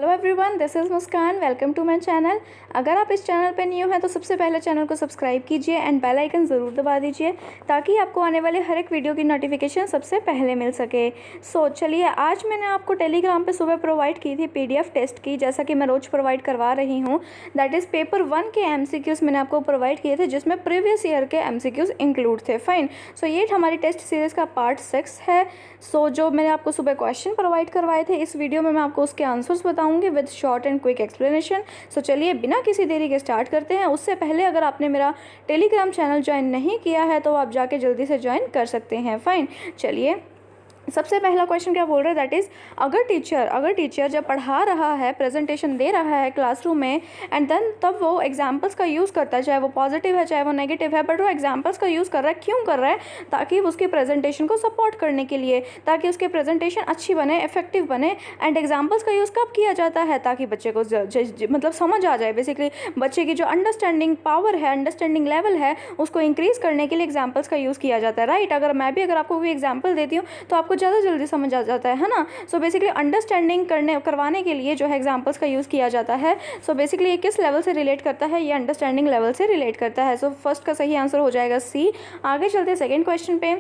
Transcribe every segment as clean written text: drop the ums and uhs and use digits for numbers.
Hello everyone, this is Muskan. Welcome to my channel. अगर आप इस चैनल पे न्यू हैं तो सबसे पहले चैनल को सब्सक्राइब कीजिए एंड बेल आइकन ज़रूर दबा दीजिए ताकि आपको आने वाले हर एक वीडियो की नोटिफिकेशन सबसे पहले मिल सके। चलिए, आज मैंने आपको टेलीग्राम पे सुबह प्रोवाइड की थी पीडीएफ टेस्ट की, जैसा कि मैं रोज़ प्रोवाइड करवा रही हूँ। दैट इज़ पेपर 1 के एमसीक्यूज़ मैंने आपको प्रोवाइड किए थे, जिसमें प्रीवियस ईयर के एमसीक्यूज़ इंक्लूड थे। फाइन। ये हमारी टेस्ट सीरीज़ का पार्ट 6 है। जो मैंने आपको सुबह क्वेश्चन प्रोवाइड करवाए थे, इस वीडियो में मैं आपको उसके आंसर्स बताऊंगी with short and quick explanation. चलिए, बिना किसी देरी के स्टार्ट करते हैं। उससे पहले अगर आपने मेरा टेलीग्राम चैनल ज्वाइन नहीं किया है तो आप जाके जल्दी से ज्वाइन कर सकते हैं। फाइन। चलिए, सबसे पहला क्वेश्चन क्या बोल रहे हैं, दैट इज़ अगर टीचर जब पढ़ा रहा है, प्रेजेंटेशन दे रहा है क्लासरूम में, एंड देन तब वो एग्जाम्पल्स का यूज़ करता है, चाहे वो पॉजिटिव है चाहे वो नेगेटिव है, बट वो एग्जाम्पल्स का यूज़ कर रहा है। क्यों कर रहा है? ताकि उसकी प्रेजेंटेशन को सपोर्ट करने के लिए, ताकि उसकी प्रेजेंटेशन अच्छी बने, इफेक्टिव बने। एंड एग्जाम्पल्स का यूज़ कब किया जाता है? ताकि बच्चे को मतलब समझ आ जाए। बेसिकली बच्चे की जो अंडरस्टैंडिंग पावर है, अंडरस्टैंडिंग लेवल है, उसको इंक्रीज़ करने के लिए एग्जाम्पल्स का यूज़ किया जाता है। राइट। अगर आपको कोई एग्जाम्पल देती हूँ तो आपको ज़्यादा जल्दी समझ आ जाता है ना। बेसिकली अंडरस्टैंडिंग करवाने के लिए जो है एग्जांपल्स का यूज़ किया जाता है। बेसिकली ये किस लेवल से रिलेट करता है? ये अंडरस्टैंडिंग लेवल से रिलेट करता है। फर्स्ट का सही आंसर हो जाएगा सी। आगे चलते हैं सेकेंड क्वेश्चन पे।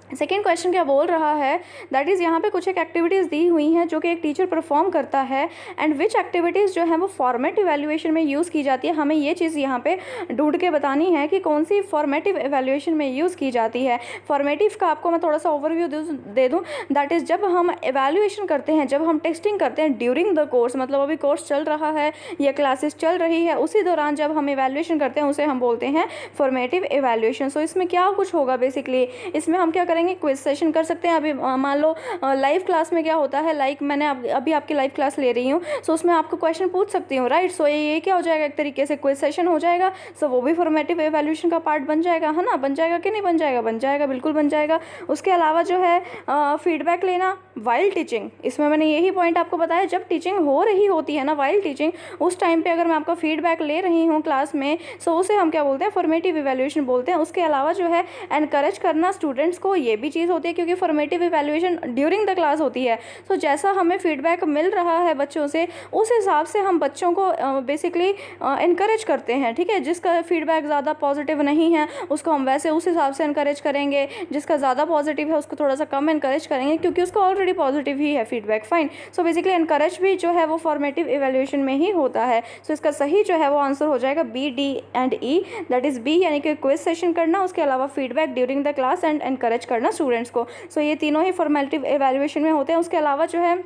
सेकेंड क्वेश्चन क्या बोल रहा है, दैट इज़ यहाँ पे कुछ एक एक्टिविटीज़ दी हुई हैं जो कि एक टीचर परफॉर्म करता है, एंड विच एक्टिविटीज़ जो है वो फॉर्मेटिव इवैल्यूएशन में यूज़ की जाती है। हमें ये चीज़ यहाँ पे ढूंढ के बतानी है कि कौन सी फॉर्मेटिव इवैल्यूएशन में यूज़ की जाती है। फॉर्मेटिव का आपको मैं थोड़ा सा ओवरव्यू दे दूँ। दैट इज़ जब हम इवैल्यूएशन करते हैं, जब हम टेस्टिंग करते हैं ड्यूरिंग द कोर्स, मतलब अभी कोर्स चल रहा है या क्लासेस चल रही है, उसी दौरान जब हम इवैल्यूएशन करते हैं उसे हम बोलते हैं फॉर्मेटिव इवैल्यूएशन। इसमें क्या कुछ होगा? बेसिकली इसमें हम क्या करेंगे, क्विज सेशन कर सकते हैं। अभी मान लो लाइव क्लास में क्या होता है, मैंने अभी आपकी लाइव क्लास ले रही हूँ, उसमें आपको क्वेश्चन पूछ सकती हूँ। राइट। ये क्या हो जाएगा, एक तरीके से क्विज सेशन हो जाएगा। वो भी फॉर्मेटिव इवैल्यूएशन का पार्ट बन जाएगा, है ना। बन जाएगा कि नहीं बन जाएगा? बन जाएगा, बिल्कुल बन जाएगा। उसके अलावा जो है फीडबैक लेना वाइल टीचिंग, इसमें मैंने यही पॉइंट आपको बताया। जब टीचिंग हो रही होती है ना, वाइल टीचिंग, उस टाइम पे अगर मैं आपका फीडबैक ले रही हूँ क्लास में, उसे हम क्या बोलते हैं? फॉर्मेटिव इवैल्यूएशन बोलते हैं। उसके अलावा जो है एनकरेज करना स्टूडेंट्स को, ये भी चीज़ होती है, क्योंकि formative evaluation during the class होती है। जैसा हमें फीडबैक मिल रहा है बच्चों से, उस हिसाब से हम बच्चों को बेसिकली इनकरेज करते हैं। ठीक है। जिसका फीडबैक ज़्यादा पॉजिटिव नहीं है उसको हम वैसे उस हिसाब से इनकरेज करेंगे, जिसका ज़्यादा पॉजिटिव है उसको थोड़ा सा कम इनकरेज करेंगे, क्योंकि उसको ऑलरेडी पॉजिटिव ही है फीडबैक। फाइन। बेसिकली इनकरेज भी जो है वो फॉर्मेटिव इवैल्यूएशन में ही होता है। इसका सही जो है वो आंसर हो जाएगा b, d and e. That is b, यानी कि क्विज सेशन करना, उसके अलावा feedback during the class and encourage करना स्टूडेंट्स को। ये तीनों ही फॉर्मेटिव इवैल्यूएशन में होते हैं। उसके अलावा जो है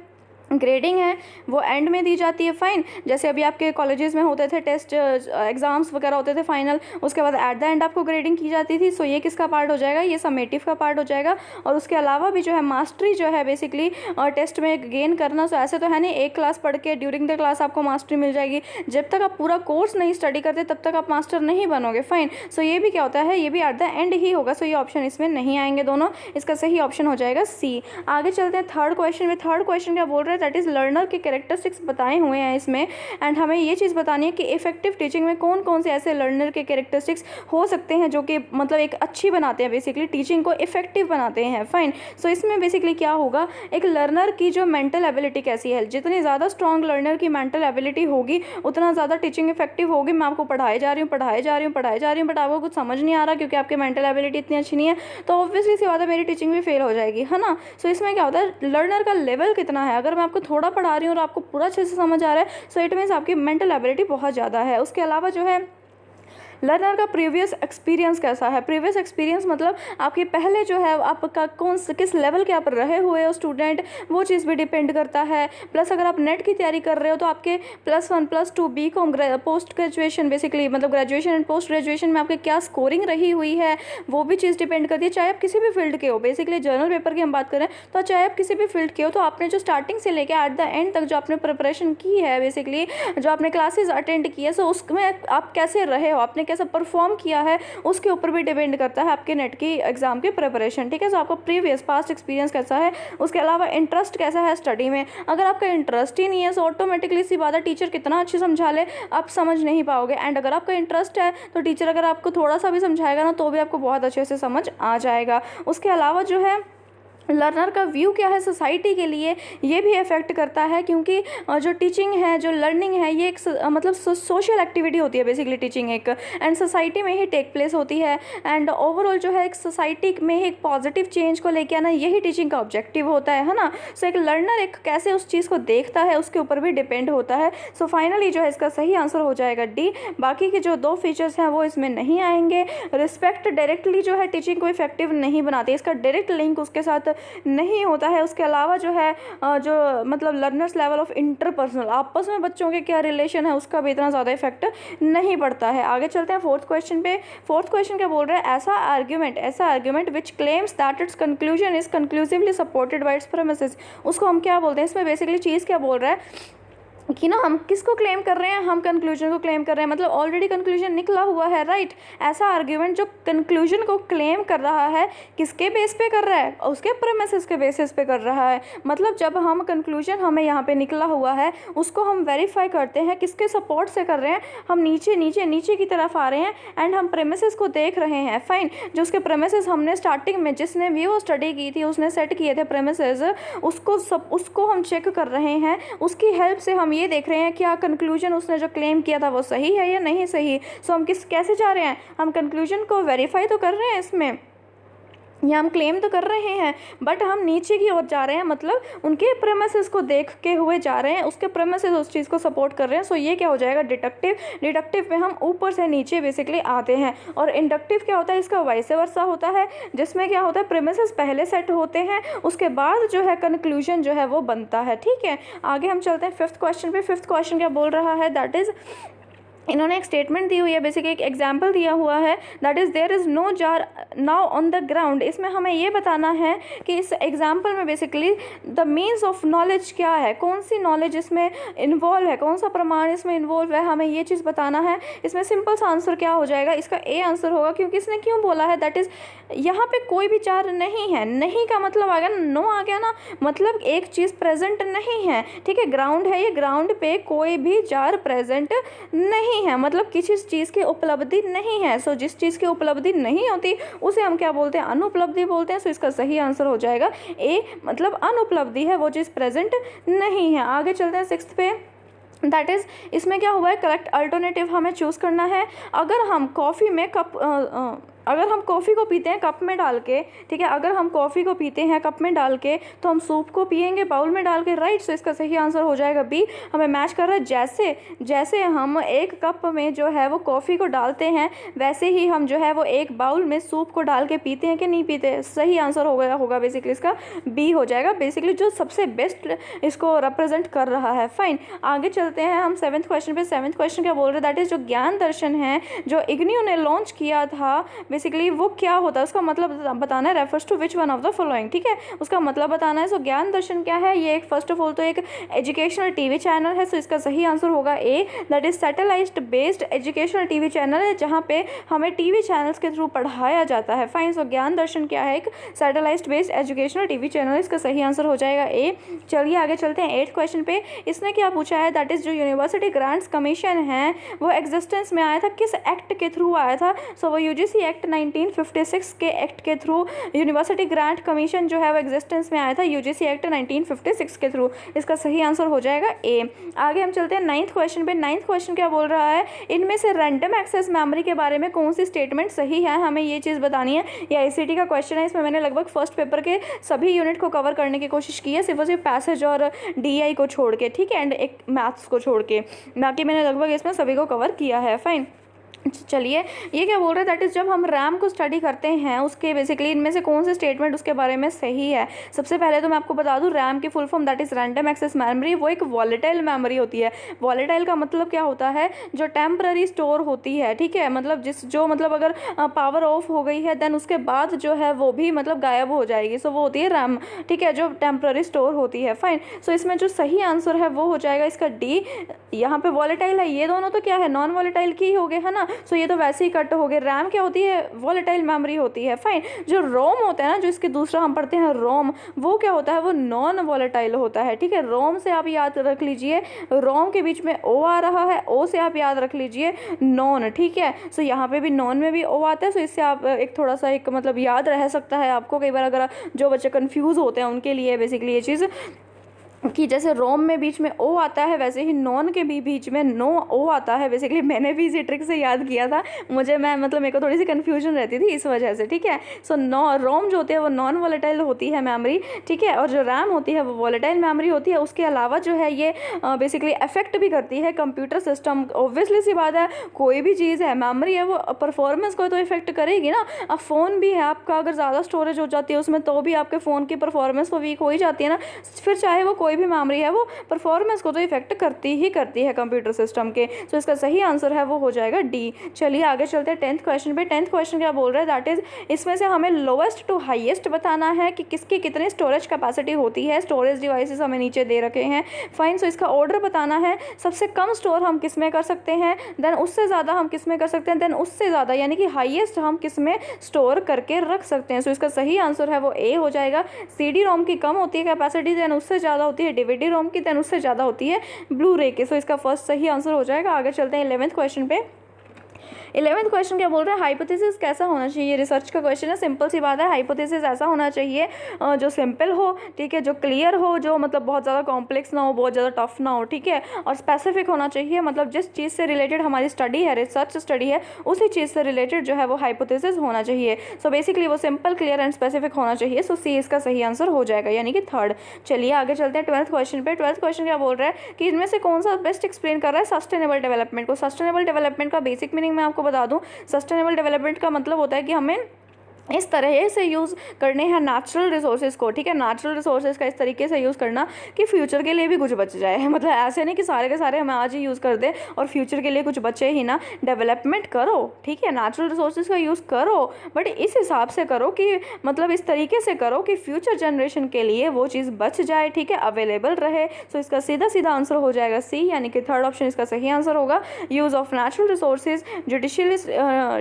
ग्रेडिंग है वो एंड में दी जाती है। फाइन। जैसे अभी आपके कॉलेजेस में होते थे टेस्ट, एग्जाम्स वगैरह होते थे फाइनल, उसके बाद एट द एंड आपको ग्रेडिंग की जाती थी। ये किसका पार्ट हो जाएगा? ये समेटिव का पार्ट हो जाएगा। और उसके अलावा भी जो है मास्टरी जो है बेसिकली टेस्ट में गेन करना। ऐसे तो है नहीं एक क्लास पढ़ के ड्यूरिंग द क्लास आपको मास्टरी मिल जाएगी। जब तक आप पूरा कोर्स नहीं स्टडी करते तब तक आप मास्टर नहीं बनोगे। फाइन। ये भी क्या होता है, ये भी एट द एंड ही होगा। ये ऑप्शन इसमें नहीं आएंगे दोनों। इसका सही ऑप्शन हो जाएगा सी। आगे चलते हैं थर्ड क्वेश्चन में। थर्ड क्वेश्चन क्या बोल रहे हैं, दैट इज़ लर्नर के कैरेक्टरिस्टिक्स बताए हुए हैं इसमें, एंड हमें ये चीज़ बतानी है कि इफेक्टिव टीचिंग में कौन कौन से ऐसे लर्नर के कैरेक्टरिस्टिक्स हो सकते हैं जो कि मतलब एक अच्छी बनाते हैं, बेसिकली टीचिंग को इफेक्टिव बनाते हैं। फाइन। इसमें बेसिकली क्या होगा, एक लर्नर की जो मेंटल एबिलिटी कैसी है। जितनी ज़्यादा स्ट्रॉन्ग लर्नर की मेंटल एबिलिटी होगी उतना ज़्यादा टीचिंग इफेक्टिव होगी। मैं आपको पढ़ाई जा रही हूँ बट आपको कुछ समझ नहीं आ रहा क्योंकि आपकी मेंटल एबिलिटी इतनी अच्छी नहीं है, तो ऑब्वियसली सी बात है मेरी टीचिंग भी फेल हो जाएगी, है ना। इसमें क्या होता है, लर्नर का लेवल कितना है। अगर मैं आपको थोड़ा पढ़ा रही हूँ और आपको पूरा अच्छे से समझ आ रहा है, इट मीन्स आपकी मेंटल एबिलिटी बहुत ज़्यादा है। उसके अलावा जो है लर्नर का प्रीवियस एक्सपीरियंस कैसा है। प्रीवियस एक्सपीरियंस मतलब आपके पहले जो है आपका किस लेवल के आप रहे हुए हो स्टूडेंट, वो चीज़ भी डिपेंड करता है। प्लस अगर आप नेट की तैयारी कर रहे हो तो आपके +1 +2 बीकॉम पोस्ट ग्रेजुएशन, बेसिकली मतलब ग्रेजुएशन एंड पोस्ट ग्रेजुएशन में आपके क्या स्कोरिंग रही हुई है, वो भी चीज़ डिपेंड करती है। चाहे आप किसी भी फील्ड के हो, बेसिकली जर्नल पेपर की हम बात करें तो चाहे आप किसी भी फील्ड के हो, तो आपने जो स्टार्टिंग से लेकर एट द एंड तक जो आपने प्रिपरेशन की है, बेसिकली जो आपने क्लासेज अटेंड की है, उसमें आप कैसे रहे हो, आपने कैसे परफॉर्म किया है, उसके ऊपर भी डिपेंड करता है आपके नेट की एग्जाम की प्रिपरेशन। ठीक है। आपका प्रीवियस पास्ट एक्सपीरियंस कैसा है, उसके अलावा इंटरेस्ट कैसा है स्टडी में। अगर आपका इंटरेस्ट ही नहीं है ऑटोमेटिकली सी बात है टीचर कितना अच्छी समझा ले आप समझ नहीं पाओगे। एंड अगर आपका इंटरेस्ट है तो टीचर अगर आपको थोड़ा सा भी समझाएगा ना तो भी आपको बहुत अच्छे से समझ आ जाएगा। उसके अलावा जो है लर्नर का व्यू क्या है सोसाइटी के लिए, ये भी अफेक्ट करता है, क्योंकि जो टीचिंग है, जो लर्निंग है, ये एक मतलब सोशल एक्टिविटी होती है बेसिकली टीचिंग एक, एंड सोसाइटी में ही टेक प्लेस होती है, एंड ओवरऑल जो है एक सोसाइटी में ही एक पॉजिटिव चेंज को लेके आना, यही टीचिंग का ऑब्जेक्टिव होता है ना। सो एक लर्नर एक कैसे उस चीज़ को देखता है उसके ऊपर भी डिपेंड होता है। सो फाइनली जो है इसका सही आंसर हो जाएगा डी। बाकी के जो 2 फीचर्स हैं वो इसमें नहीं आएंगे। रिस्पेक्ट डायरेक्टली जो है टीचिंग को इफेक्टिव नहीं बनाती, इसका डायरेक्ट लिंक उसके साथ नहीं होता है। उसके अलावा जो है जो मतलब लर्नर्स लेवल ऑफ इंटरपर्सनल, आपस में बच्चों के क्या रिलेशन है, उसका भी इतना ज़्यादा इफेक्ट नहीं पड़ता है। आगे चलते हैं 4th क्वेश्चन पे। 4th क्वेश्चन क्या बोल रहा है, ऐसा argument which claims that it's conclusion is conclusively supported by it's premises, उसको हम क्या बोलते हैं। इसमें बेसिकली चीज़ क्या बोल रहा है कि ना हम किसको क्लेम कर रहे हैं, हम कंक्लूजन को क्लेम कर रहे हैं, मतलब ऑलरेडी कंक्लूजन निकला हुआ है, राइट। ऐसा आर्ग्यूमेंट जो कंक्लूजन को क्लेम कर रहा है, किसके बेस पे कर रहा है, उसके प्रेमिसेस के बेसिस पे कर रहा है। मतलब जब हम कंक्लूजन हमें यहाँ पे निकला हुआ है उसको हम वेरीफाई करते हैं किसके सपोर्ट से कर रहे हैं, हम नीचे की तरफ आ रहे हैं एंड हम प्रेमिसेस को देख रहे हैं। फाइन, जो उसके प्रेमिसेस हमने स्टार्टिंग में जिसने भी वो स्टडी की थी उसने सेट किए थे प्रेमिसेस, उसको हम चेक कर रहे हैं, उसकी हेल्प से हम ये देख रहे हैं क्या कंक्लूजन उसने जो क्लेम किया था वो सही है या नहीं सही। सो हम कैसे जा रहे हैं, हम कंक्लूजन को वेरीफाई तो कर रहे हैं इसमें, या हम क्लेम तो कर रहे हैं, बट हम नीचे की ओर जा रहे हैं, मतलब उनके प्रेमिसेस को देख के हुए जा रहे हैं, उसके प्रेमिसेस उस चीज़ को सपोर्ट कर रहे हैं। सो ये क्या हो जाएगा, डिडक्टिव में हम ऊपर से नीचे बेसिकली आते हैं। और इंडक्टिव क्या होता है, इसका वाइस वर्सा होता है, जिसमें क्या होता है प्रेमिसेस पहले सेट होते हैं, उसके बाद जो है कंक्लूजन जो है वो बनता है। ठीक है, आगे हम चलते हैं 5th क्वेश्चन पे। 5th क्वेश्चन क्या बोल रहा है, दैट इज़ इन्होंने एक स्टेटमेंट दी हुई है, बेसिकली एक एग्जाम्पल दिया हुआ है, that is there is no jar now on the ground. इसमें हमें ये बताना है कि इस एग्जाम्पल में basically the means of knowledge क्या है, कौन सी नॉलेज इसमें इन्वॉल्व है, कौन सा प्रमाण इसमें इन्वॉल्व है, हमें ये चीज़ बताना है। इसमें सिंपल सा आंसर क्या हो जाएगा, इसका ए आंसर होगा, क्योंकि इसने क्यों बोला है, दैट इज़ यहाँ पे कोई भी जार नहीं है। नहीं का मतलब आ गया, नो आ गया ना, मतलब एक चीज़ प्रेजेंट नहीं है। ठीक है, ग्राउंड है, ये ग्राउंड पे कोई भी जार प्रेजेंट नहीं है, मतलब किसी चीज़ की उपलब्धि नहीं है। सो जिस चीज़ की उपलब्धि नहीं होती उसे हम क्या बोलते हैं, अनुपलब्धि बोलते हैं। सो इसका सही आंसर हो जाएगा ए, मतलब अनुपलब्धि है, वो चीज़ प्रेजेंट नहीं है। आगे चलते हैं 6th पे, दैट इज़ इसमें क्या हुआ है, करेक्ट अल्टरनेटिव हमें चूज़ करना है। अगर हम कॉफ़ी में अगर हम कॉफ़ी को पीते हैं कप में डाल के, ठीक है, अगर हम कॉफ़ी को पीते हैं कप में डाल के तो हम सूप को पिएंगे बाउल में डाल के, राइट। सो इसका सही आंसर हो जाएगा बी, हमें मैच कर रहा है। जैसे हम एक कप में जो है वो कॉफ़ी को डालते हैं, वैसे ही हम जो है वो एक बाउल में सूप को डाल के पीते हैं कि नहीं पीते। सही आंसर होगा बेसिकली इसका बी हो जाएगा, बेसिकली जो सबसे बेस्ट इसको रिप्रेजेंट कर रहा है। फाइन, आगे चलते हैं हम 7th क्वेश्चन पे। 7th क्वेश्चन क्या बोल रहे हैं, दैट इज़ जो ज्ञान दर्शन है जो इग्नियो ने लॉन्च किया था, बेसिकली वो क्या होता है, उसका मतलब बताना है। Refers to which one of the following, ठीक है, उसका मतलब बताना है। सो ज्ञान दर्शन क्या है, ये एक फर्स्ट ऑफ ऑल तो एक एजुकेशनल टीवी चैनल है। सो इसका सही आंसर होगा A, that is satellite based educational TV channel है, जहाँ पे हमें टीवी चैनल्स के थ्रू पढ़ाया जाता है। फाइन, सो ज्ञान दर्शन क्या है, एक satellite based educational TV channel, इसका सही आंसर हो जाएगा ए। चलिए आगे चलते हैं 8th क्वेश्चन पे। इसने क्या पूछा है, दैट इज जो यूनिवर्सिटी ग्रांट्स कमीशन है वो एग्जिस्टेंस में आया था, किस एक्ट के थ्रू आया था। सो वो यूजीसी एक्ट 1956 के एक्ट के थ्रू यूनिवर्सिटी ग्रांट कमीशन जो है वो एग्जिस्टेंस में आया था, यूजीसी एक्ट 1956 के थ्रू। इसका सही आंसर हो जाएगा ए। आगे हम चलते हैं 9th क्वेश्चन पे। 9th क्वेश्चन क्या बोल रहा है, इनमें से रैंडम एक्सेस मेमोरी के बारे में कौन सी स्टेटमेंट सही है, हमें ये चीज़ बतानी है। ये आईसीटी का क्वेश्चन है, इसमें मैंने लगभग फर्स्ट पेपर के सभी यूनिट को कवर करने की कोशिश की है, सिर्फ और सिर्फ पैसेज और डीआई को छोड़ के, ठीक है, एंड एक मैथ्स को छोड़ के, बाकी मैंने लगभग इसमें सभी को कवर किया है। फाइन, चलिए ये क्या बोल रहे हैं, दैट इज़ जब हम रैम को स्टडी करते हैं उसके बेसिकली इनमें से कौन से स्टेटमेंट उसके बारे में सही है। सबसे पहले तो मैं आपको बता दूं, रैम की full form that is random access memory, वो एक वॉलेटाइल मेमोरी होती है। वॉलेटाइल का मतलब क्या होता है, जो टेम्पररी स्टोर होती है, ठीक है, मतलब मतलब अगर पावर ऑफ हो गई है देन उसके बाद जो है वो भी मतलब गायब हो जाएगी। सो वो होती है रैम, ठीक है, जो टेम्पररी स्टोर होती है। फाइन, सो इसमें जो सही आंसर है वो हो जाएगा इसका डी। यहाँ पे वॉलेटाइल है, ये दोनों तो क्या है, नॉन वॉलेटाइल की ही हो गए, है ना। सो ये तो वैसे ही कट हो गए। रैम क्या होती है? वॉलेटाइल मेमोरी होती है। फाइन। जो रोम होता है ना, जो इसके दूसरा हम पढ़ते हैं रोम, वो क्या होता है? वो नॉन वॉलेटाइल होता है। ठीक है, रोम से आप याद रख लीजिए, रोम के बीच में ओ आ रहा है, ओ से आप याद रख लीजिए नॉन। ठीक है, सो यहाँ पे भी नॉन में भी ओ आता है, सो इससे आप एक थोड़ा सा एक मतलब याद रह सकता है आपको। कई बार अगर जो बच्चे कंफ्यूज होते हैं उनके लिए बेसिकली ये चीज़ कि जैसे रोम में बीच में ओ आता है, वैसे ही नॉन के भी बीच में नो ओ आता है। बेसिकली मैंने भी इसी ट्रिक से याद किया था, मैं मतलब मेरे को थोड़ी सी कन्फ्यूजन रहती थी इस वजह से। ठीक है, सो रोम जो होती है वो नॉन वॉलेटाइल होती है मेमोरी। ठीक है, और जो रैम होती है वो वॉलेटाइल मेमोरी होती है। उसके अलावा जो है ये बेसिकली अफेक्ट भी करती है कंप्यूटर सिस्टम। ऑब्वियसली सी बात है, कोई भी चीज़ है, मेमोरी है, वो परफॉर्मेंस को तो इफेक्ट करेगी ना। अब फ़ोन भी है आपका, अगर ज़्यादा स्टोरेज हो जाती है उसमें तो भी आपके फ़ोन की परफॉर्मेंस तो वीक हो ही जाती है ना। फिर चाहे वो कोई भी मेमोरी है, वो परफॉर्मेंस को तो इफेक्ट करती है कंप्यूटर सिस्टम के। तो इसका सही आंसर है वो हो जाएगा डी। चलिए आगे चलते हैं 10th क्वेश्चन पे। 10th क्वेश्चन क्या बोल रहा है? दैट इज, इसमें से हमें लोवेस्ट टू हाईएस्ट बताना है कि किसकी कितनी स्टोरेज कैपेसिटी होती है। स्टोरेज डिवाइसेस हमें नीचे दे रखे हैं। फाइन। सो इसका ऑर्डर बताना है। सबसे कम स्टोर हम किस में कर सकते हैं, देन उससे ज़्यादा हम किस में कर सकते हैं, देन उससे ज़्यादा यानी कि हाईएस्ट हम किस में स्टोर करके रख सकते हैं। सो इसका सही आंसर है वो ए हो जाएगा। CD रोम की कम होती है कैपेसिटी, देन उससे ज़्यादा होती है DVD रोम की, देन उससे ज़्यादा होती है ब्लू रे की। सो इसका फर्स्ट सही आंसर हो जाएगा। आगे चलते हैं 11th क्वेश्चन पे। 11th क्वेश्चन क्या बोल रहा है? हाइपोथेसिस कैसा होना चाहिए? रिसर्च का क्वेश्चन है, सिंपल सी बात है। हाइपोथेसिस ऐसा होना चाहिए जो सिंपल हो, ठीक है, जो क्लियर हो, जो मतलब बहुत ज़्यादा कॉम्प्लेक्स ना हो, बहुत ज़्यादा टफ ना हो, ठीक है, और स्पेसिफिक होना चाहिए। मतलब जिस चीज़ से रिलेटेड हमारी स्टडी है, रिसर्च स्टडी है, उसी चीज़ से रिलेटेड जो है वो हाइपोथेसिस होना चाहिए। सो बेसिकली वो सिंपल, क्लियर एंड स्पेसिफिक होना चाहिए। सो सी इसका सही आंसर हो जाएगा, यानी कि थर्ड। चलिए आगे चलते हैं 12th क्वेश्चन पे। 12th क्वेश्चन क्या बोल रहा है कि इनमें से कौन सा बेस्ट एक्सप्लेन कर रहा है सस्टेनेबल डेवलपमेंट को। सस्टेनेबल डेवलपमेंट का बेसिक मीनिंग मैं आपको बता दूं। सस्टेनेबल डेवलपमेंट का मतलब होता है कि हमें इस तरह से यूज़ करने हैं नेचुरल रिसोर्सेज को। ठीक है, नेचुरल रिसोर्सेज का इस तरीके से यूज़ करना कि फ्यूचर के लिए भी कुछ बच जाए। मतलब ऐसे नहीं कि सारे के सारे हम आज ही यूज़ कर दें और फ्यूचर के लिए कुछ बचे ही ना। डेवलपमेंट करो, ठीक है, नेचुरल रिसोर्सेज का यूज़ करो, बट इस हिसाब से करो कि मतलब इस तरीके से करो कि फ्यूचर जनरेशन के लिए वो चीज़ बच जाए, ठीक है, अवेलेबल रहे। सो इसका सीधा सीधा आंसर हो जाएगा सी, यानी कि थर्ड ऑप्शन इसका सही आंसर होगा। Use of natural resources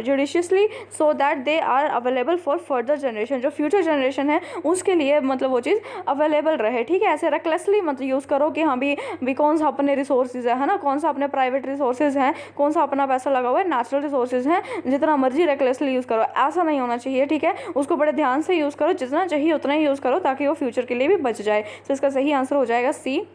judiciously so that they are available for further generation. जो फ्यूचर जनरेशन है उसके लिए मतलब वो चीज़ अवेलेबल रहे। ठीक है, ऐसे रेकलेसली मत यूज़ करो कि हाँ भी कौन सा अपने रिसोर्सेज है ना, कौन सा अपने प्राइवेट रिसोर्सेज हैं, कौन सा अपना पैसा लगा हुआ है, नेचुरल रिसोर्सेज हैं, जितना मर्जी रेकलेसली यूज़ करो, ऐसा नहीं होना चाहिए। ठीक है, उसको बड़े ध्यान से यूज़ करो, जितना चाहिए उतना ही यूज़ करो ताकि वो फ्यूचर के लिए भी बच जाए। तो इसका सही आंसर हो जाएगा सी,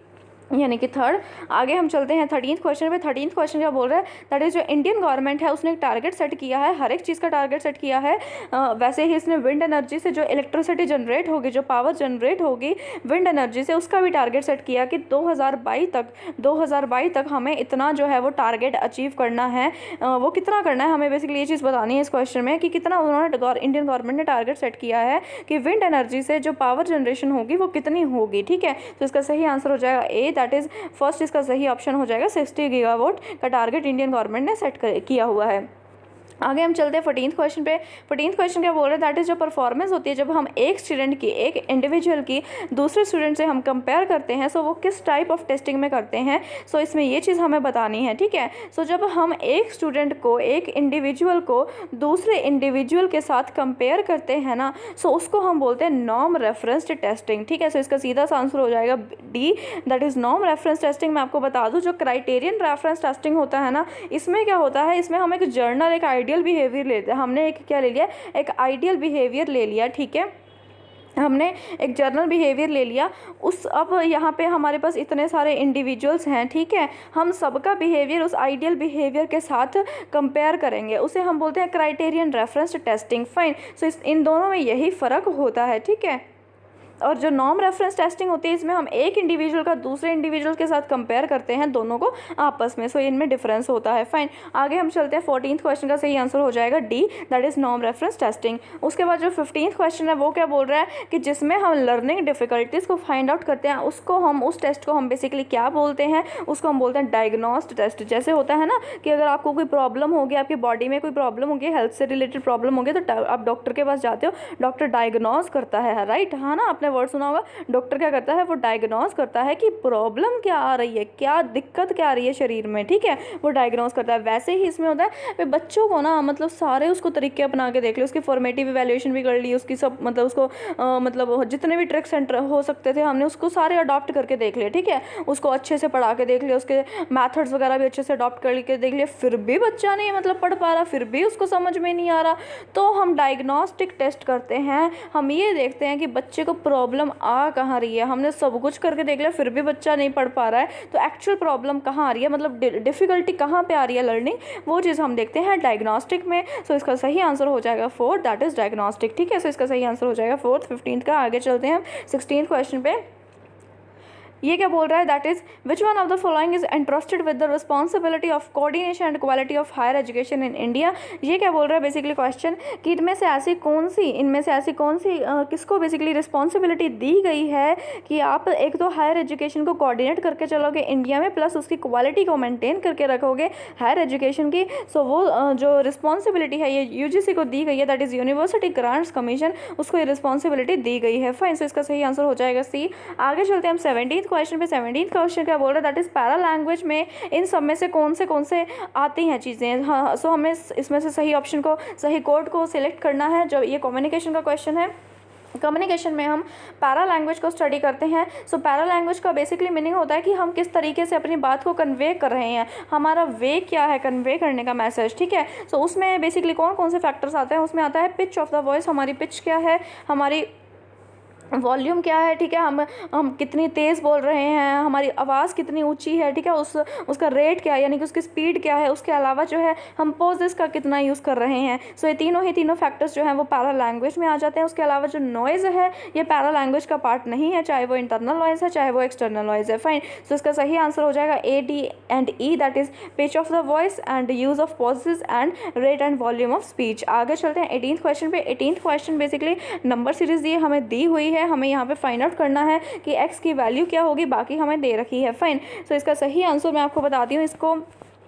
यानी कि थर्ड। आगे हम चलते हैं 13th क्वेश्चन पे। 13th क्वेश्चन क्या बोल रहा है? दैट इज़ जो इंडियन गवर्नमेंट है उसने एक टारगेट सेट किया है, हर एक चीज़ का टारगेट सेट किया है। वैसे ही इसने विंड एनर्जी से जो इलेक्ट्रिसिटी जनरेट होगी, जो पावर जनरेट होगी विंड एनर्जी से, उसका भी टारगेट सेट किया कि 2022 तक हमें इतना जो है वो टारगेट अचीव करना है। वो कितना करना है हमें बेसिकली ये चीज़ बतानी है इस क्वेश्चन में कि कितना उन्होंने इंडियन गवर्नमेंट ने टारगेट सेट किया है कि विंड एनर्जी से जो पावर जनरेशन होगी वो कितनी होगी। ठीक है, तो इसका सही आंसर हो जाएगा ए, दैट इज फर्स्ट इसका सही ऑप्शन हो जाएगा। 60 गीगावाट का टारगेट इंडियन गवर्नमेंट ने सेट किया हुआ है। आगे हम चलते हैं 14th क्वेश्चन पे। 14th क्वेश्चन क्या बोल रहे हैं? दैट इज़ जो परफॉर्मेंस होती है जब हम एक स्टूडेंट की, एक इंडिविजुअल की दूसरे स्टूडेंट से हम कंपेयर करते हैं, सो वो किस टाइप ऑफ टेस्टिंग में करते हैं। सो इसमें ये चीज़ हमें बतानी है। ठीक है, सो जब हम एक स्टूडेंट को, एक इंडिविजुअल को दूसरे इंडिविजुअल के साथ कंपेयर करते हैं ना, सो उसको हम बोलते हैं नॉर्म रेफरेंस्ड टेस्टिंग। ठीक है, सो इसका सीधा सा आंसर हो जाएगा D, that is norm reference testing. मैं आपको बता दूँ जो क्राइटेरियन रेफरेंस टेस्टिंग होता है ना, इसमें क्या होता है, इसमें हम एक जर्नल, एक आइडियल बिहेवियर लेते हैं। हमने एक क्या ले लिया? एक आइडियल बिहेवियर ले लिया। ठीक है, हमने एक जर्नल बिहेवियर ले लिया। अब यहाँ पे हमारे पास इतने सारे इंडिविजुअल्स हैं, ठीक है, हम सबका बिहेवियर उस आइडियल बिहेवियर के साथ कंपेयर करेंगे, उसे हम बोलते हैं क्राइटेरियन रेफरेंस टेस्टिंग। फाइन, सो इन दोनों में यही फ़र्क होता है। ठीक है, और जो नॉर्म रेफरेंस टेस्टिंग होती है इसमें हम एक इंडिविजुअल का दूसरे इंडिविजुअल के साथ कंपेयर करते हैं, दोनों को आपस में। सो इनमें डिफरेंस होता है। फाइन, आगे हम चलते हैं 14th क्वेश्चन का सही आंसर हो जाएगा D, that is norm reference testing. उसके बाद जो 15th क्वेश्चन है वो क्या बोल रहा है कि जिसमें हम लर्निंग डिफिकल्टीज़ को फाइंड आउट करते हैं, उसको हम, उस टेस्ट को हम बेसिकली क्या बोलते हैं? उसको हम बोलते हैं डायग्नोस्ट टेस्ट। जैसे होता है ना कि अगर आपको कोई प्रॉब्लम होगी, आपकी बॉडी में कोई प्रॉब्लम होगी, हेल्थ से रिलेटेड प्रॉब्लम होगी, तो आप डॉक्टर के पास जाते हो, डॉक्टर डायग्नोज करता है, राइट, हाँ ना, आपने आपने वर्ड सुना होगा, डॉक्टर क्या करता है, वो डायग्नोस करता है कि प्रॉब्लम क्या आ रही है, क्या दिक्कत क्या आ रही है शरीर में, ठीक है, वो डायग्नोस करता है। वैसे ही इसमें होता है बच्चों को ना मतलब सारे उसको तरीके अपना के देख ली, उसकी फॉर्मेटिव इवैल्यूएशन भी कर ली, उसकी सब मतलब उसको मतलब जितने भी ट्रिक्स एंड हो सकते थे हमने उसको सारे अडॉप्ट करके देख लिए, ठीक है, उसको अच्छे से पढ़ा के देख लिया, उसके मैथड्स वगैरह भी अच्छे से अडॉप्ट करके देख लिए, फिर भी बच्चा नहीं मतलब पढ़ पा रहा, फिर भी उसको समझ में नहीं आ रहा, तो हम डायग्नोस्टिक टेस्ट करते हैं। हम ये देखते हैं कि बच्चे को प्रॉब्लम आ कहाँ रही है। हमने सब कुछ करके देख लिया फिर भी बच्चा नहीं पढ़ पा रहा है, तो एक्चुअल प्रॉब्लम कहाँ आ रही है, मतलब डिफ़िकल्टी कहाँ पे आ रही है लर्निंग, वो चीज़ हम देखते हैं डायग्नोस्टिक में। सो इसका सही आंसर हो जाएगा 4, दैट इज़ डायग्नोस्टिक, ठीक है। सो इसका सही आंसर हो जाएगा 4th 15th का। आगे चलते हैं 16th क्वेश्चन पे। ये क्या बोल रहा है, that is which one of the following is entrusted with the responsibility of coordination and quality of higher education in India. ये क्या बोल रहा है बेसिकली क्वेश्चन कि इनमें से ऐसी कौन सी किसको बेसिकली रिस्पॉन्सिबिलिटी दी गई है कि आप एक तो हायर एजुकेशन को कोऑर्डिनेट करके चलोगे इंडिया में, प्लस उसकी क्वालिटी को मेंटेन करके रखोगे हायर एजुकेशन की। सो वो जो रिस्पॉन्सिबिलिटी है ये यूजीसी को दी गई है, that is university grants commission, उसको ये रिस्पॉन्सिबिलिटी दी गई है। फाइन, सो इसका सही आंसर हो जाएगा सी। आगे चलते हैं हम 17th क्वेश्चन पे। 17th क्वेश्चन क्या बोल रहा है, दैट इज पैरा लैंग्वेज में इन सब में से कौन से आती हैं चीज़ें। हाँ, सो हमें इसमें से सही ऑप्शन को, सही कोड को सिलेक्ट करना है। जो ये कम्युनिकेशन का क्वेश्चन है, कम्युनिकेशन में हम पैरा लैंग्वेज को स्टडी करते हैं। सो पैरा लैंग्वेज का बेसिकली मीनिंग होता है कि हम किस तरीके से अपनी बात को कन्वे कर रहे हैं, हमारा वे क्या है कन्वे करने का मैसेज, ठीक है। सो उसमें बेसिकली कौन से फैक्टर्स आते हैं, उसमें आता है पिच ऑफ द वॉइस, हमारी पिच क्या है, हमारी वॉल्यूम क्या है, ठीक है, हम कितनी तेज़ बोल रहे हैं, हमारी आवाज़ कितनी ऊंची है, ठीक है, उसका रेट क्या है यानी कि उसकी स्पीड क्या है, उसके अलावा जो है हम पॉजेस का कितना यूज़ कर रहे हैं। सो ये तीनों फैक्टर्स जो हैं वो पैरा लैंग्वेज में आ जाते हैं। उसके अलावा जो नॉइज़ है ये पैरा लैंग्वेज का पार्ट नहीं है, चाहे वो इंटरनल नॉइज़ है चाहे वो एक्सटर्नल नॉइज़ है। फाइन, सो इसका सही आंसर हो जाएगा A, D and E, that is pitch of the voice and use of pauses and rate and volume of speech. आगे चलते हैं 18th क्वेश्चन पे। 18th question basically number series ये हमें दी हुई है, हमें यहाँ पे फाइंड आउट करना है कि x की वैल्यू क्या होगी, बाकी हमें दे रखी है। फाइन, सो इसका सही आंसर मैं आपको बताती हूँ। इसको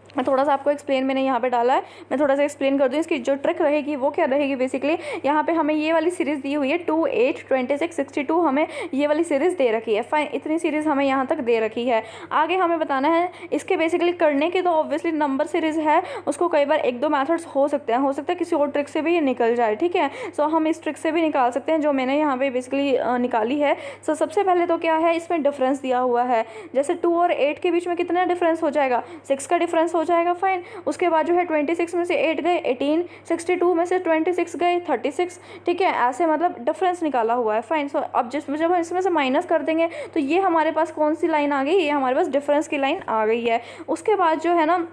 मैं थोड़ा सा आपको एक्सप्लेन मैंने यहाँ पे डाला है, मैं थोड़ा सा एक्सप्लेन कर दूँ। इसकी जो ट्रिक रहेगी वो क्या रहेगी, बेसिकली यहाँ पे हमें ये वाली सीरीज़ दी हुई है 2, 8, 26, 62, हमें ये वाली सीरीज़ दे रखी है। फाइन, इतनी सीरीज़ हमें यहाँ तक दे रखी है। आगे हमें बताना है इसके बेसिकली करने के, तो ऑब्वियसली नंबर सीरीज़ है, उसको कई बार 1-2 मैथड्स हो सकते हैं किसी और ट्रिक से भी ये निकल जाए, ठीक है। सो हम इस ट्रिक से भी निकाल सकते हैं जो मैंने यहाँ पे बेसिकली निकाली है। सो सबसे पहले तो क्या है, इसमें डिफरेंस दिया हुआ है, जैसे 2 और 8 के बीच में कितना डिफरेंस हो जाएगा, 6 का डिफरेंस हो जाएगा। फाइन, उसके बाद जो है 26 में से 8 गए 18, 62 में से 26 गए 36, ठीक है, ऐसे मतलब डिफरेंस निकाला हुआ है। फाइन, सो अब जब हम इसमें से माइनस कर देंगे तो ये हमारे पास कौन सी लाइन आ गई, ये हमारे पास डिफरेंस की लाइन आ गई है। उसके बाद जो है ना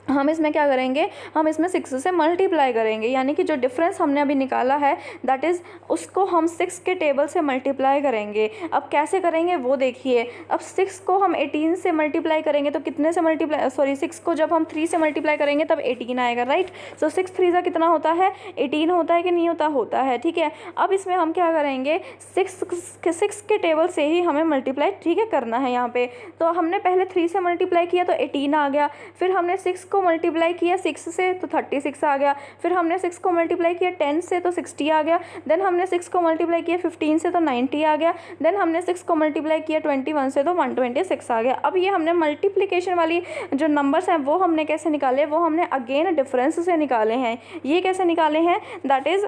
हम इसमें क्या करेंगे, हम इसमें 6 से मल्टीप्लाई करेंगे, यानी कि जो डिफरेंस हमने अभी निकाला है दैट इज़ उसको हम 6 के टेबल से मल्टीप्लाई करेंगे। अब कैसे करेंगे वो देखिए। अब 6 को हम 18 से मल्टीप्लाई करेंगे तो कितने से मल्टीप्लाई, 6 को जब हम 3 से मल्टीप्लाई करेंगे तब 18 आएगा, राइट। सो 6 3 का कितना होता है, 18 होता है कि नहीं होता, होता है, ठीक है। अब इसमें हम क्या करेंगे, 6 के टेबल से ही हमें मल्टीप्लाई, ठीक है, करना है यहाँ पे। तो हमने पहले 3 से मल्टीप्लाई किया तो 18 आ गया, फिर हमने 6 को मल्टीप्लाई किया 6 से तो 36 आ गया, फिर हमने 6 को मल्टीप्लाई किया 10 से तो 60 आ गया, देन हमने 6 को मल्टीप्लाई किया 15 से तो 90 आ गया, देन हमने 6 को मल्टीप्लाई किया 21 से तो 126 आ गया। अब ये हमने मल्टीप्लिकेशन वाली जो नंबर्स हैं वो हमने कैसे निकाले, वो हमने अगेन डिफरेंस से निकाले हैं। ये कैसे निकाले हैं, दैट इज़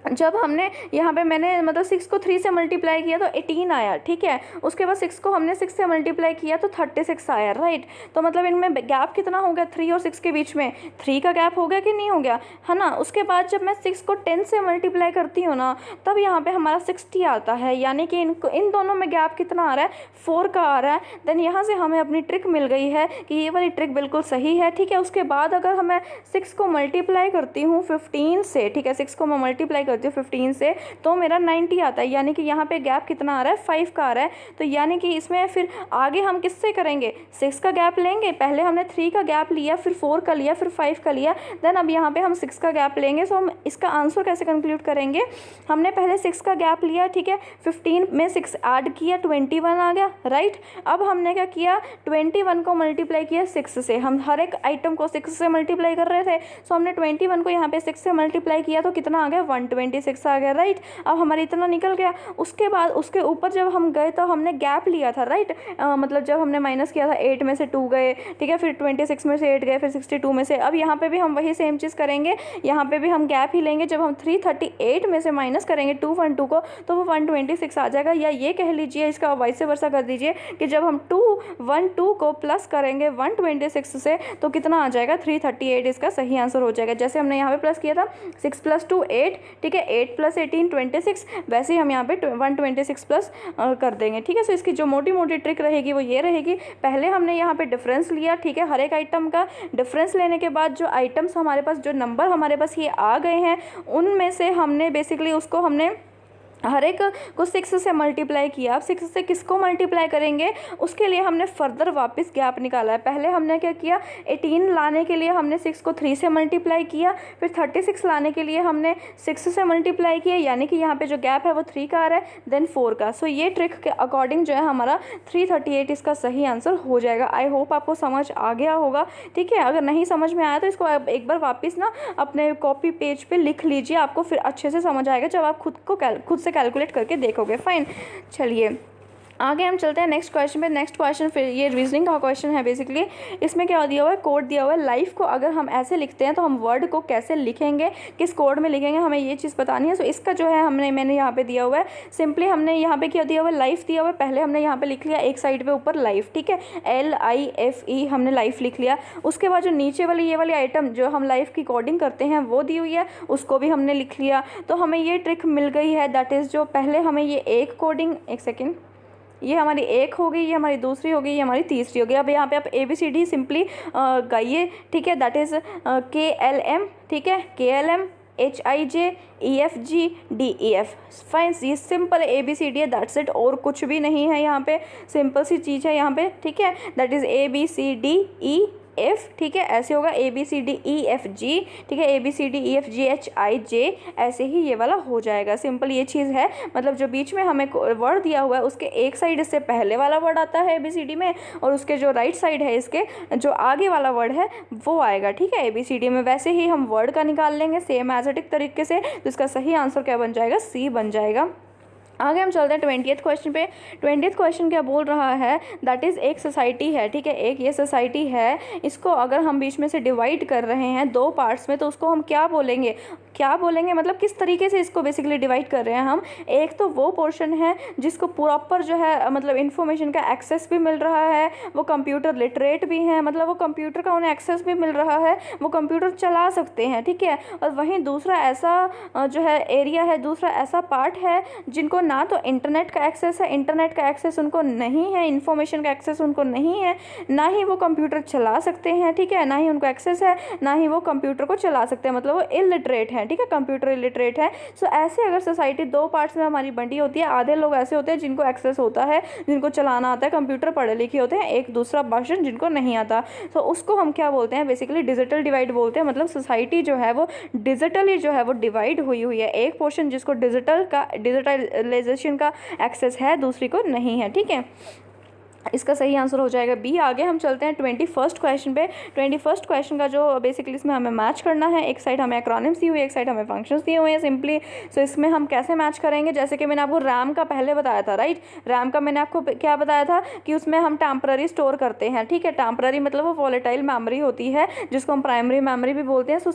जब हमने यहाँ पे मैंने मतलब 6 को 3 से मल्टीप्लाई किया तो 18 आया, ठीक है। उसके बाद 6 को हमने 6 से मल्टीप्लाई किया तो 36 आया, राइट। तो मतलब इनमें गैप कितना हो गया, 3 और 6 के बीच में 3 का गैप हो गया कि नहीं हो गया, है ना। उसके बाद जब मैं 6 को 10 से मल्टीप्लाई करती हूँ ना तब यहाँ पे हमारा 60 आता है, यानी कि इन दोनों में गैप कितना आ रहा है, 4 का आ रहा है। देन यहाँ से हमें अपनी ट्रिक मिल गई है कि ये वाली ट्रिक बिल्कुल सही है, ठीक है। उसके बाद अगर मैं 6 को मल्टीप्लाई करती हूँ 15 से, ठीक है, 6 को मैं मल्टीप्लाई करती हूँ 15 से तो मेरा 90 आता है, यानी कि यहाँ पे गैप कितना आ रहा है, 5 का आ रहा है। तो यानी कि इसमें फिर आगे हम किससे करेंगे, 6 का गैप लेंगे, पहले हमने 3 का गैप लिया, फिर 4 का लिया, फिर 5 का लिया, देन अब यहाँ पे हम 6 का गैप लेंगे। सो हम इसका आंसर कैसे कंक्लूड करेंगे, हमने पहले 6 का गैप लिया, ठीक है, 15 में 6 ऐड किया 21 आ गया, राइट। अब हमने क्या किया, 21 को मल्टीप्लाई किया 6 से, हम हर एक आइटम को 6 से मल्टीप्लाई कर रहे थे। सो हमने 21 को यहाँ पे 6 से मल्टीप्लाई किया तो कितना आ गया, 120 126 आ गया, राइट। अब हमारे इतना निकल गया। उसके बाद उसके ऊपर जब हम गए तो हमने गैप लिया था, राइट। मतलब जब हमने माइनस किया था 8 में से 2 गए, ठीक है, फिर 26 में से 8 गए, फिर 62 में से। अब यहाँ पे भी हम वही सेम चीज़ करेंगे, यहाँ पे भी हम गैप ही लेंगे। जब हम 338 में से माइनस करेंगे 212 को तो वो 126 आ जाएगा। या ये कह लीजिए, इसका वाइस वर्सा कर दीजिए कि जब हम 212 को प्लस करेंगे 126 से तो कितना आ जाएगा, 338 इसका सही आंसर हो जाएगा। जैसे हमने यहाँ पे प्लस किया था 6 + 2 8, ठीक है, 8 + 18 26, वैसे ही हम यहाँ पे 126 प्लस कर देंगे, ठीक है। सो इसकी जो मोटी मोटी ट्रिक रहेगी वो ये रहेगी, पहले हमने यहाँ पे डिफरेंस लिया, ठीक है, हर एक आइटम का डिफरेंस लेने के बाद जो आइटम्स हमारे पास, जो नंबर हमारे पास ये आ गए हैं, उनमें से हमने बेसिकली उसको हमने हर एक को 6 से मल्टीप्लाई किया। अब 6 से किसको मल्टीप्लाई करेंगे, उसके लिए हमने फर्दर वापस गैप निकाला है। पहले हमने क्या किया, 18 लाने के लिए हमने 6 को 3 से मल्टीप्लाई किया, फिर 36 लाने के लिए हमने 6 से मल्टीप्लाई किया, यानी कि यहाँ पे जो गैप है वो 3 का आ रहा है, देन 4 का। सो ये ट्रिक के अकॉर्डिंग जो है हमारा 338 इसका सही आंसर हो जाएगा। आई होप आपको समझ आ गया होगा, ठीक है। अगर नहीं समझ में आया तो इसको एक बार वापस ना अपने कॉपी पेज पे लिख लीजिए, आपको फिर अच्छे से समझ आएगा जब आप खुद से कैलकुलेट करके देखोगे। फाइन, चलिए आगे हम चलते हैं नेक्स्ट क्वेश्चन पे। नेक्स्ट क्वेश्चन फिर ये रीजनिंग का क्वेश्चन है बेसिकली। इसमें क्या दिया हुआ है, कोड दिया हुआ है। लाइफ को अगर हम ऐसे लिखते हैं तो हम वर्ड को कैसे लिखेंगे, किस कोड में लिखेंगे, हमें ये चीज़ बतानी है। सो इसका जो है मैंने यहाँ पे दिया हुआ है, सिंपली हमने यहाँ पे क्या दिया हुआ है, लाइफ दिया हुआ है। पहले हमने यहाँ पे लिख लिया एक साइड पे ऊपर लाइफ, ठीक है, LIFE हमने लाइफ लिख लिया। उसके बाद जो नीचे वाली ये वाली आइटम जो हम लाइफ की कोडिंग करते हैं वो दी हुई है, उसको भी हमने लिख लिया। तो हमें ये ट्रिक मिल गई है, दैट इज़ जो पहले हमें ये एक कोडिंग, एक सेकेंड, ये हमारी एक हो गई, ये हमारी दूसरी हो गई, ये हमारी तीसरी हो गई। अब यहाँ पे आप ABCD सिंपली गाइए, ठीक है, दैट इज़ KLM, ठीक है, KLM HIJEFGDEF। फाइन, ये सिंपल ABCD है, दैट्स इट, और कुछ भी नहीं है यहाँ पे, सिंपल सी चीज़ है यहाँ पे, ठीक है, दैट इज़ ABCDEF, ठीक है, ऐसे होगा ABCDEFG, ठीक है, ABCDEFGHIJ, ऐसे ही ये वाला हो जाएगा। सिंपल ये चीज़ है, मतलब जो बीच में हमें वर्ड दिया हुआ है उसके एक साइड इससे पहले वाला वर्ड आता है ABCD में, और उसके जो राइट साइड है इसके जो आगे वाला वर्ड है वो आएगा, ठीक है, ABCD में। वैसे ही हम वर्ड का निकाल लेंगे सेम एज़ेटिक तरीके से, तो इसका सही आंसर क्या बन जाएगा, C बन जाएगा। आगे हम चलते हैं 20th क्वेश्चन पे। 20th क्वेश्चन क्या बोल रहा है, दैट इज़ एक सोसाइटी है, ठीक है, एक ये सोसाइटी है, इसको अगर हम बीच में से डिवाइड कर रहे हैं 2 पार्ट्स में तो उसको हम क्या बोलेंगे, मतलब किस तरीके से इसको बेसिकली डिवाइड कर रहे हैं हम। एक तो वो पोर्शन है जिसको प्रॉपर जो है मतलब इन्फॉर्मेशन का एक्सेस भी मिल रहा है, वो कंप्यूटर लिटरेट भी हैं, मतलब वो कंप्यूटर का उन्हें एक्सेस भी मिल रहा है, वो कंप्यूटर चला सकते हैं, ठीक है। और वहीं दूसरा ऐसा जो है एरिया है, दूसरा ऐसा पार्ट है जिनको ना तो इंटरनेट का एक्सेस है, इंटरनेट का एक्सेस उनको नहीं है, इन्फॉर्मेशन का एक्सेस उनको नहीं है, ना ही वो कंप्यूटर चला सकते हैं, ठीक है, ना ही उनको एक्सेस है, ना ही वो कंप्यूटर को चला सकते हैं, मतलब वो इलिटरेट हैं, ठीक है, कंप्यूटर इलिटरेट है। सो ऐसे अगर सोसाइटी 2 पार्ट्स में हमारी बंटी होती है, आधे लोग ऐसे होते हैं जिनको एक्सेस होता है, जिनको चलाना आता है, कंप्यूटर पढ़े लिखे होते हैं, एक दूसरा पर्सन जिनको नहीं आता, तो उसको हम क्या बोलते हैं, बेसिकली डिजिटल डिवाइड बोलते हैं। मतलब सोसाइटी जो है वो डिजिटली जो है वो डिवाइड हुई हुई है, एक पोर्शन जिसको डिजिटलाइजेशन का एक्सेस है, दूसरी को नहीं है, ठीक है। इसका सही आंसर हो जाएगा B। आगे हम चलते हैं 21st क्वेश्चन पे। 21st क्वेश्चन का जो बेसिकली इसमें हमें मैच करना है, एक साइड हमें एक्रोनिम्स दी हुई है, एक साइड हमें फंक्शंस दिए हुए हैं सिंपली। सो इसमें हम कैसे मैच करेंगे, जैसे कि मैंने आपको रैम का पहले बताया था, राइट। रैम का मैंने आपको क्या बताया था कि उसमें हम टेम्पररी स्टोर करते हैं, ठीक है, टेम्पररी मतलब वो वॉलेटाइल मेमोरी होती है जिसको हम प्राइमरी मेमोरी भी बोलते हैं। सो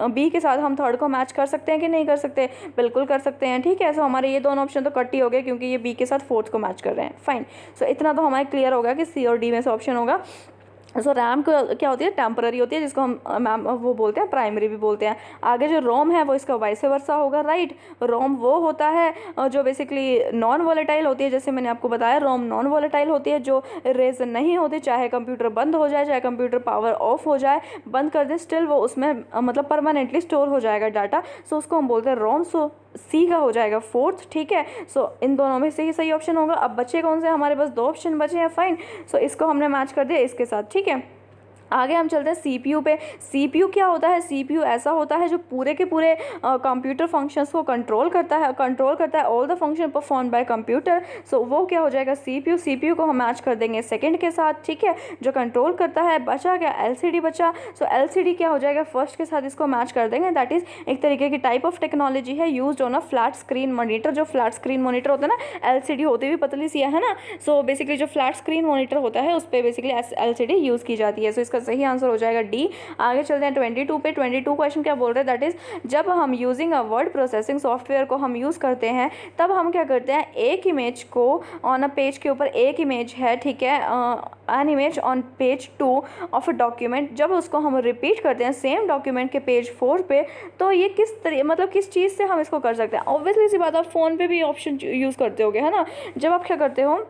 B के साथ हम थर्ड को मैच कर सकते हैं कि नहीं कर सकते, बिल्कुल कर सकते हैं, ठीक है। सो हमारे ये दोनों ऑप्शन तो कट ही हो गए क्योंकि ये B के साथ फोर्थ को मैच कर रहे हैं। फाइन, सो इतना तो हमारे क्लियर होगा कि C और D में से ऑप्शन होगा। सो रैम को क्या होती है, टेम्पररी होती है, जिसको हम वो बोलते हैं प्राइमरी भी बोलते हैं। आगे जो रोम है वो इसका वाइस वर्सा होगा, राइट। रोम वो होता है जो बेसिकली नॉन वॉलेटाइल होती है, जैसे मैंने आपको बताया रोम नॉन वॉलेटाइल होती है, जो रेज नहीं होती, चाहे कंप्यूटर बंद हो जाए, चाहे कंप्यूटर पावर ऑफ हो जाए, बंद कर दे, स्टिल वो उसमें मतलब परमानेंटली स्टोर हो जाएगा डाटा। सो उसको हम बोलते हैं रोम। सो C का हो जाएगा फोर्थ, ठीक है। सो इन दोनों में से ही सही ऑप्शन होगा। अब बचे कौन से, हमारे पास 2 ऑप्शन बचे हैं। फाइन, सो इसको हमने मैच कर दिया इसके साथ, ठीक है। आगे हम चलते हैं सीपीयू पे। सीपीयू क्या होता है? सीपीयू ऐसा होता है जो पूरे के पूरे कंप्यूटर फंक्शंस को कंट्रोल करता है all the function perform by computer. So वो क्या हो जाएगा? सीपीयू। सीपीयू को हम मैच कर देंगे सेकंड के साथ, ठीक है, जो कंट्रोल करता है। बचा क्या? एलसीडी बचा। सो एलसीडी क्या हो जाएगा? फर्स्ट के साथ इसको मैच कर देंगे। दैट इज एक तरीके की टाइप ऑफ टेक्नोलॉजी है use on a flat screen monitor. जो फ्लैट स्क्रीन मॉनिटर होता है ना, एलसीडी होती हुई पतली सी है ना, सो बेसिकली जो फ्लैट स्क्रीन मॉनिटर होता है उस पर बेसिकली एलसीडी यूज़ की जाती है। सो इसका सही आंसर हो जाएगा डी। आगे चलते हैं 22 पे। 22 क्वेश्चन क्या बोल रहे हैं? दैट इज जब हम using a word processing software को हम यूज़ करते हैं तब हम क्या करते हैं? एक इमेज को ऑन अ पेज के ऊपर एक इमेज है, ठीक है, an image on page 2 of a document, जब उसको हम रिपीट करते हैं सेम डॉक्यूमेंट के पेज 4 पे, तो ये मतलब किस चीज़ से हम इसको कर सकते हैं? ऑब्वियसली सी बात, आप फ़ोन पे भी ऑप्शन यूज़ करते होगे, है ना। जब आप क्या करते हो,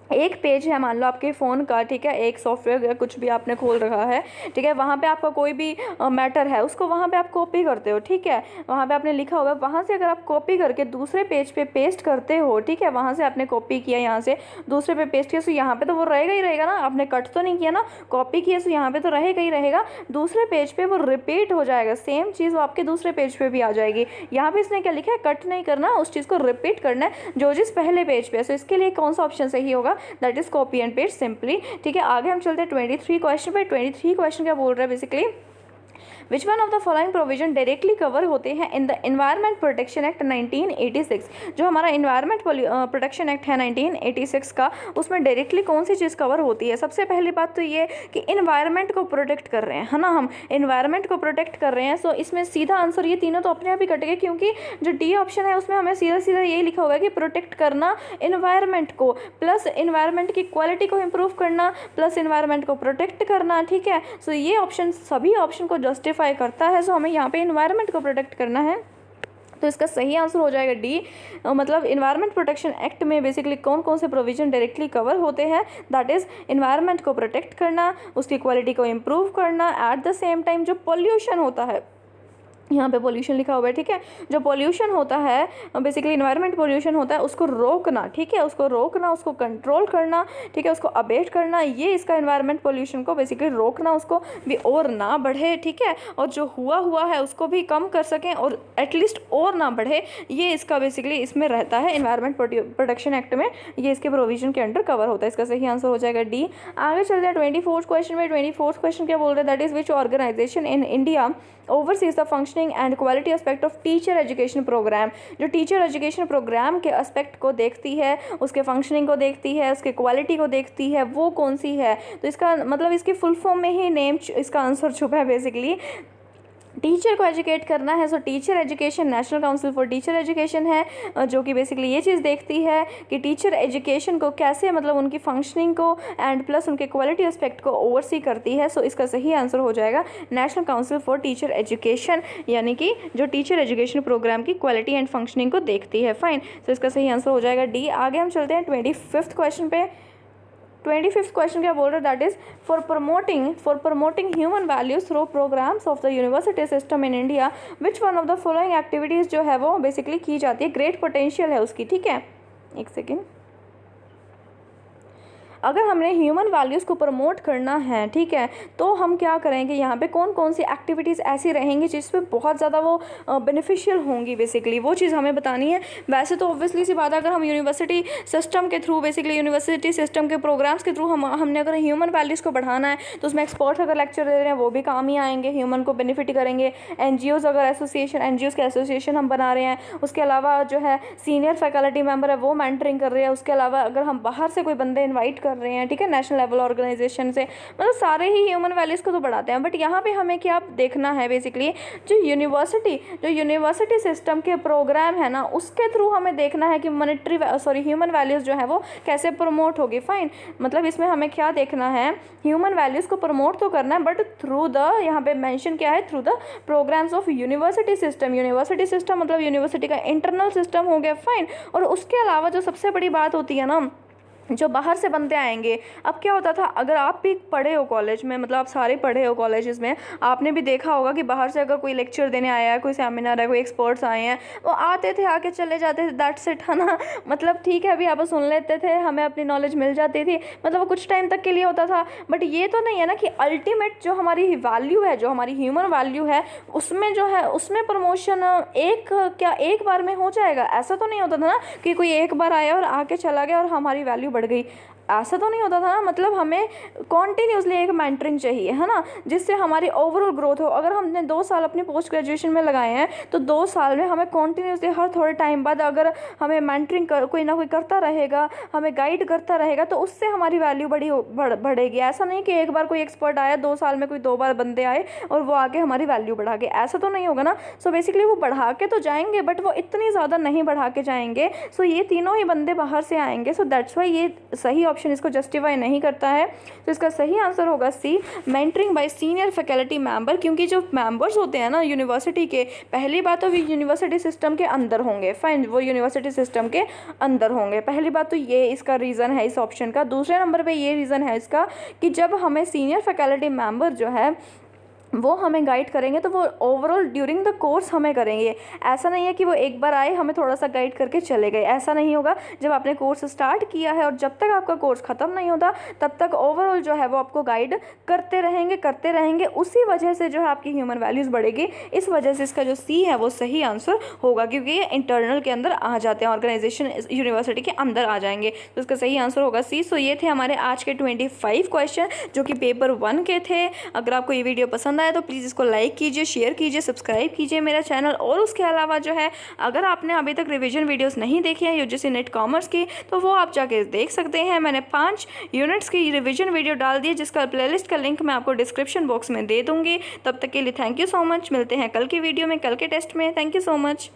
एक पेज है मान लो आपके फ़ोन का, ठीक है, एक सॉफ्टवेयर या कुछ भी आपने खोल रखा है, ठीक है, वहाँ पे आपका कोई भी मैटर है, उसको वहाँ पे आप कॉपी करते हो, ठीक है, वहाँ पे आपने लिखा हुआ है, वहाँ से अगर आप कॉपी करके दूसरे पेज पे पेस्ट करते हो, ठीक है, वहाँ से आपने कॉपी किया, यहाँ से दूसरे पे पेस्ट किया, तो यहाँ पे तो वो रहेगा ही रहेगा ना, आपने कट तो नहीं किया ना, कॉपी किया, तो यहाँ पे तो रहेगा ही रहेगा। दूसरे पेज पे वो रिपीट हो जाएगा, सेम चीज़ वो आपके दूसरे पेज पे भी आ जाएगी। यहाँ पे इसने क्या लिखा है? कट नहीं करना, उस चीज़ को रिपीट करना है जो जिस पहले पेज पे है। सो इसके लिए कौन सा ऑप्शन सही होगा? That is copy and paste simply, ठीक है। आगे हम चलते हैं 23 क्वेश्चन पे। 23 क्वेश्चन क्या बोल रहा है basically? Which one of the following provision directly cover होते हैं in the environment protection act 1986? जो हमारा एनवायरमेंट प्रोटेक्शन एक्ट है 1986 का, उसमें डायरेक्टली कौन सी चीज़ कवर होती है? सबसे पहली बात तो ये कि एनवायरमेंट को प्रोटेक्ट कर रहे हैं, है ना, हम एनवायरमेंट को प्रोटेक्ट कर रहे हैं। सो इसमें सीधा आंसर ये तीनों तो अपने आप ही कट गए, क्योंकि जो डी ऑप्शन है उसमें हमें सीधा सीधा यही लिखा हुआ है कि प्रोटेक्ट करना एनवायरमेंट को, प्लस एनवायरमेंट की क्वालिटी को इम्प्रूव करना, प्लस एनवायरमेंट को प्रोटेक्ट करना, ठीक है। सो ये ऑप्शन सभी ऑप्शन को जस्टिफाई करता है। सो हमें यहाँ पे एनवायरनमेंट को प्रोटेक्ट करना है, तो इसका सही आंसर हो जाएगा डी। मतलब एनवायरनमेंट प्रोटेक्शन एक्ट में बेसिकली कौन कौन से प्रोविजन डायरेक्टली कवर होते हैं? दैट इज़ एनवायरनमेंट को प्रोटेक्ट करना, उसकी क्वालिटी को इम्प्रूव करना, एट द सेम टाइम जो पोल्यूशन होता है, यहाँ पे पोल्यूशन लिखा हुआ है, ठीक है, जो पोल्यूशन होता है बेसिकली एनवायरनमेंट पोल्यूशन होता है, उसको रोकना, ठीक है, उसको रोकना, उसको कंट्रोल करना, ठीक है, उसको अबेट करना, ये इसका एनवायरनमेंट पोल्यूशन को बेसिकली रोकना, उसको भी और ना बढ़े, ठीक है, और जो हुआ है उसको भी कम कर सकें और एटलीस्ट और ना बढ़े, ये इसका बेसिकली इसमें रहता है एनवायरनमेंट प्रोटेक्शन एक्ट में, ये इसके प्रोविजन के अंडर कवर होता है। इसका सही आंसर हो जाएगा डी। आगे चलते हैं 24 क्वेश्चन में। 24 क्वेश्चन क्या बोल रहे हैं? That is which organisation in India oversees the functioning and quality aspect of teacher education programme? जो टीचर एजुकेशन प्रोग्राम के एस्पेक्ट को देखती है, उसके फंक्शनिंग को देखती है, उसके क्वालिटी को देखती है, वो कौन सी है? तो इसका मतलब इसके फुल फॉर्म में ही नेम इसका आंसर छुपा है बेसिकली। टीचर को एजुकेट करना है, सो teacher education national council for teacher education है, जो कि बेसिकली ये चीज़ देखती है कि टीचर एजुकेशन को कैसे, मतलब उनकी फंक्शनिंग को एंड प्लस उनके क्वालिटी एस्पेक्ट को ओवरसी करती है। सो इसका सही आंसर हो जाएगा national council for teacher education, यानी कि जो टीचर एजुकेशन प्रोग्राम की क्वालिटी एंड फंक्शनिंग को देखती है। फाइन, सो इसका सही आंसर हो जाएगा डी। आगे हम चलते हैं 25th क्वेश्चन पे। 25th क्वेश्चन क्या बोल रहे हैं? That is for promoting human values through programmes of the university system in India which one of the following activities जो है वो बेसिकली की जाती है, ग्रेट पोटेंशियल है उसकी, ठीक है। एक सेकेंड, अगर हमने ह्यूमन वैल्यूज़ को प्रमोट करना है, ठीक है, तो हम क्या करेंगे, यहाँ पे कौन कौन सी एक्टिविटीज़ ऐसी रहेंगी जिसपे बहुत ज़्यादा वो बेनिफिशियल होंगी, बेसिकली वो चीज़ हमें बतानी है। वैसे तो ऑब्वियसली सी बात है, अगर हम यूनिवर्सिटी सिस्टम के थ्रू, बेसिकली यूनिवर्सिटी सिस्टम के प्रोग्राम्स के थ्रू हमने अगर ह्यूमन वैल्यूज़ को बढ़ाना है, तो उसमें एक्सपर्ट्स अगर लेक्चर दे रहे हैं वो भी काम ही आएंगे, ह्यूमन को बेनिफिट करेंगे। NGOs अगर NGOs के एसोसिएशन हम बना रहे हैं, उसके अलावा जो है सीनियर फैकल्टी मेंबर है वो मेंटरिंग कर रहे हैं, उसके अलावा अगर हम बाहर से कोई बंदे इन्वाइट कर रहे हैं, ठीक है, नेशनल लेवल ऑर्गेनाइजेशन से, मतलब सारे ही ह्यूमन वैल्यूज़ को तो बढ़ाते हैं। बट यहाँ पे हमें क्या देखना है, बेसिकली जो यूनिवर्सिटी सिस्टम के प्रोग्राम है ना, उसके थ्रू हमें देखना है कि ह्यूमन वैल्यूज़ जो है वो कैसे प्रमोट होगी। फाइन, मतलब इसमें हमें क्या देखना है, ह्यूमन वैल्यूज़ को प्रमोट तो करना है, बट थ्रू द, यहाँ पे मेंशन क्या है, through the programmes of university system. University system मतलब यूनिवर्सिटी का इंटरनल सिस्टम हो गया। फाइन, और उसके अलावा जो सबसे बड़ी बात होती है ना, जो बाहर से बंदे आएंगे। अब क्या होता था, अगर आप भी पढ़े हो कॉलेज में, मतलब आप सारे पढ़े हो कॉलेजेस में, आपने भी देखा होगा कि बाहर से अगर कोई लेक्चर देने आया है, कोई सेमिनार है, कोई एक्सपर्ट्स आए हैं, वो आते थे, आके चले जाते थे, दैट्स इट, है ना। मतलब ठीक है, अभी आप सुन लेते थे, हमें अपनी नॉलेज मिल जाती थी, मतलब वो कुछ टाइम तक के लिए होता था। बट ये तो नहीं है ना कि अल्टीमेट जो हमारी वैल्यू है, जो हमारी ह्यूमन वैल्यू है, उसमें जो है उसमें प्रमोशन एक बार में हो जाएगा। ऐसा तो नहीं होता था ना कि कोई एक बार आया और आके चला गया और हमारी वैल्यू बढ़ गई। ऐसा तो नहीं होता था ना। मतलब हमें कॉन्टीन्यूसली एक मेंटरिंग चाहिए, है ना, जिससे हमारी ओवरऑल ग्रोथ हो। अगर हमने 2 साल अपनी पोस्ट ग्रेजुएशन में लगाए हैं, तो 2 साल में हमें कॉन्टीन्यूसली हर थोड़े टाइम बाद अगर हमें मेंटरिंग कोई ना कोई करता रहेगा, हमें गाइड करता रहेगा, तो उससे हमारी वैल्यू बढ़ेगी। ऐसा नहीं कि एक बार कोई एक्सपर्ट आया, 2 साल में कोई 2 बार बंदे आए और वो आके हमारी वैल्यू बढ़ा के, ऐसा तो नहीं होगा ना। सो बेसिकली वो बढ़ा के तो जाएंगे, बट वो इतनी ज़्यादा नहीं बढ़ा के जाएंगे। सो ये तीनों ही बंदे बाहर से आएंगे। सो दैट्स वाई ये सही ऑप्शन इसको जस्टिफाई नहीं करता है। तो इसका सही आंसर होगा C, mentoring by senior faculty member. क्योंकि जो मेंबर्स होते हैं ना यूनिवर्सिटी के, पहली बात तो यूनिवर्सिटी सिस्टम के अंदर होंगे, फाइन, वो यूनिवर्सिटी सिस्टम के अंदर होंगे। पहली बात तो ये इसका रीज़न है इस ऑप्शन का। दूसरे नंबर पे ये रीज़न है इसका कि जब हमें सीनियर फैकल्टी मेंबर जो है वो हमें गाइड करेंगे, तो वो ओवरऑल ड्यूरिंग द कोर्स हमें करेंगे। ऐसा नहीं है कि वो एक बार आए, हमें थोड़ा सा गाइड करके चले गए, ऐसा नहीं होगा। जब आपने कोर्स स्टार्ट किया है और जब तक आपका कोर्स ख़त्म नहीं होता, तब तक ओवरऑल जो है वो आपको गाइड करते रहेंगे। उसी वजह से जो है आपकी ह्यूमन वैल्यूज़ बढ़ेगी। इस वजह से इसका जो सी है वो सही आंसर होगा, क्योंकि ये इंटरनल के अंदर आ जाते हैं, ऑर्गेनाइजेशन यूनिवर्सिटी के अंदर आ जाएंगे। तो इसका सही आंसर होगा सी। सो ये थे हमारे आज के 25 क्वेश्चन जो कि पेपर 1 के थे। अगर आपको ये वीडियो पसंद आया तो प्लीज़ इसको लाइक कीजिए, शेयर कीजिए, सब्सक्राइब कीजिए मेरा चैनल। और उसके अलावा जो है, अगर आपने अभी तक रिवीजन वीडियोस नहीं देखी हैं यूजीसी नेट कॉमर्स की, तो वो आप जाके देख सकते हैं। मैंने 5 यूनिट्स की रिवीजन वीडियो डाल दी है, जिसका प्लेलिस्ट का लिंक मैं आपको डिस्क्रिप्शन बॉक्स में दे दूँगी। तब तक के लिए थैंक यू सो मच। मिलते हैं कल की वीडियो में, कल के टेस्ट में। Thank you so much.